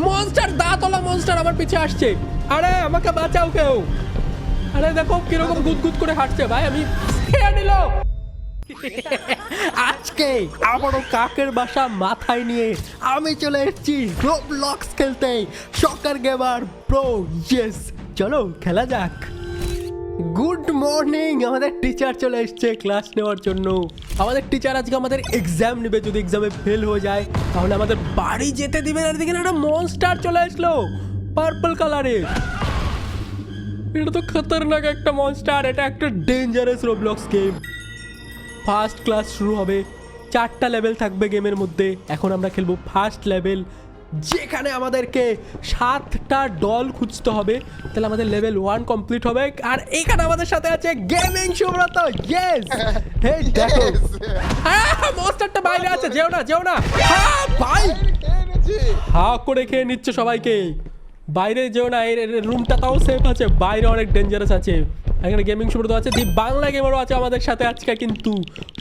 Monster দাঁতওয়ালা monster আমার পিছে আসছে। আরে আমাকে বাঁচাও কেউ। আরে দেখো কিরকম গুদগুদ করে হাঁটছে ভাই, আমি খেয়ে নিল। আজকে আমারও কাকের বাসা মাথায় নিয়ে আমি চলে এসেছি রোবলক্স খেলতে। সকার গেমার প্রো, ইয়েস চলো খেলা যাক। গুড মর্নিং, আমাদের টিচার চলে এসছে ক্লাস নেওয়ার জন্য। আমাদের টিচার আজকে আমাদের এক্সাম নেবে, যদি এক্সামে ফেল হয়ে যায় তাহলে আমাদের বাড়ি যেতে দিবে না। দেখেন একটা মনস্টার চলে আসলো পার্পল কালারের। এটা তো খতরনাক একটা মনস্টার, এটা একটা dangerous Roblox game. First class শুরু হবে, 4টা লেভেল থাকবে গেমের মধ্যে। এখন আমরা খেলবো ফার্স্ট লেভেল, যেখানে আমাদেরকে 7টা ডল খুঁজতে হবে, তাহলে আমাদের লেভেল 1 কমপ্লিট হবে। আর এখানে আমাদের সাথে আছে গেমিং সুব্রত। ইয়েস, এই দেখো মনস্টারটা বাইরে আছে, যেও না যেও না। হ্যাঁ ভাই, হা করে খেয়ে নিচ্ছে সবাইকে। বাইরে যেও না, এর রুমটা তাও সেফ আছে, বাইরে অনেক ডেঞ্জারাস আছে। এখানে গেমিং সুব্রত আছে, দি বাংলা গেমারও আছে আমাদের সাথে আজকে। কিন্তু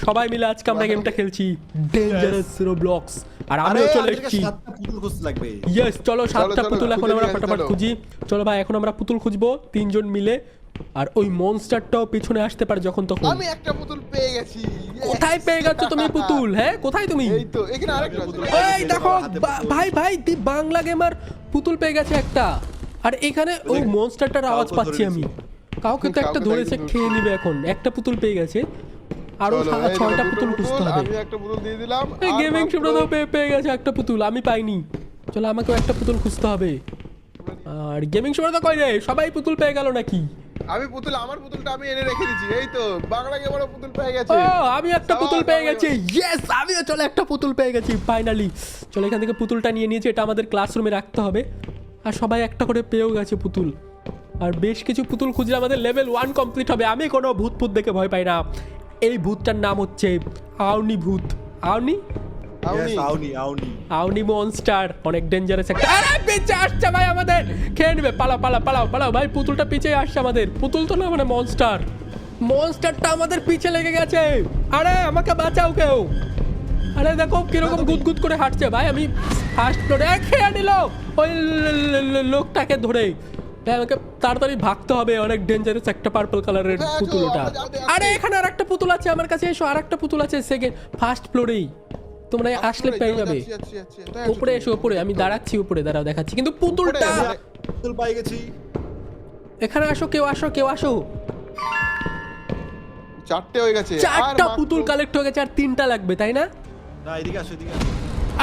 সবাই মিলে আজকে আমরা গেমটা খেলছি ডেঞ্জারাস রোবলক্স। আর আমিও চলে এসেছি। ইয়েস চলো 7টা পুতুল এখন আমরা ফটাফট খুঁজি। চলো ভাই, এখন আমরা পুতুল খুঁজবো 3 জন মিলে। আর ওই মনস্টারটাও পিছনে আসতে পারে যখন তখন। আমি একটা পুতুল পেয়ে গেছি। কোথায় পেয়ে গেছো তুমি পুতুল? হ্যাঁ কোথায় তুমি? এই তো এখানে আরেকটা পুতুল। এই দেখো ভাই ভাই, দি বাংলা গেমার পুতুল পেয়ে গেছে একটা। আর এখানে ওই মনস্টারটার আওয়াজ পাচ্ছি আমি। কাউকে তো একটা ধরেছে, খেয়ে নিবে এখন। একটা পুতুল পেয়ে গেছে, আরো 6টা পুতুল খুঁজতে হবে। আমি একটা পুতুল দিয়ে দিলাম। এই গেমিং সুব্রত পেয়ে গেছে একটা পুতুল, আমি পাইনি। চলো আমাকেও একটা পুতুল খুঁজতে হবে। আর গেমিং সুব্রত কই রে? সবাই পুতুল পেয়ে গেল নাকি? আমি পুতুল, আমার পুতুলটা আমি এনে রেখে দিয়েছি। এই তো বাংলা গেমারও পুতুল পেয়ে গেছে। ও আমি একটা পুতুল পেয়ে গেছি। ইয়েস, আমিও চলো একটা পুতুল পেয়ে গেছি ফাইনালি। চলো এখান থেকে পুতুলটা নিয়ে নিয়েছি, এটা আমাদের ক্লাসরুমে রাখতে হবে। আর সবাই একটা করে পেয়েও গেছে পুতুল। আর বেশ কিছু পুতুল খুঁজলে আমাদের লেভেল 1 কমপ্লিট হবে। আমি কোনো ভূত দেখে ভয় পাই না। এই ভূতটার নাম হচ্ছে আউনি ভূত। আউনি আউনি মনস্টার, অনেক ডেঞ্জারাস একটা। আরে পিছে আসছে ভাই, আমাদের খেয়ে নেবে। পালাও পালাও পালাও পালাও ভাই, পুতুলটা পিছে আসছে আমাদের। পুতুল তো না, মানে মনস্টার। মনস্টারটা আমাদের পিছে লেগে গেছে। আরে আমাকে বাঁচাও কেউ। আরে দেখো কিরকম গুদগুদ করে হাঁটছে ভাই, আমি ফার্স্ট ফ্লোরে খেয়ে নিল ওই লোকটাকে ধরে। আমাকে তাড়াতাড়ি ভাগতে হবে, অনেক ডেঞ্জারাস একটা পার্পল কালারের পুতুল ওটা। আরে এখানে আর একটা পুতুল আছে আমার কাছে, এসো। আর একটা পুতুল আছে সেকেন্ড ফার্স্ট ফ্লোরেই, তোমরা আসলে পেয়ে যাবে। উপরে এসো, উপরে আমি দাঁড়াচ্ছি, উপরে দাঁড়াও দেখাচ্ছি। কিন্তু পুতুলটা পুতুল পাই গেছি। এখানে আসো, কেউ আসো, কেউ আসো। 4টে হয়ে গেছে। 4টা পুতুল কালেক্ট হয়ে গেছে, আর 3টা লাগবে তাই না? না এদিকে আসো, এদিকে আসো।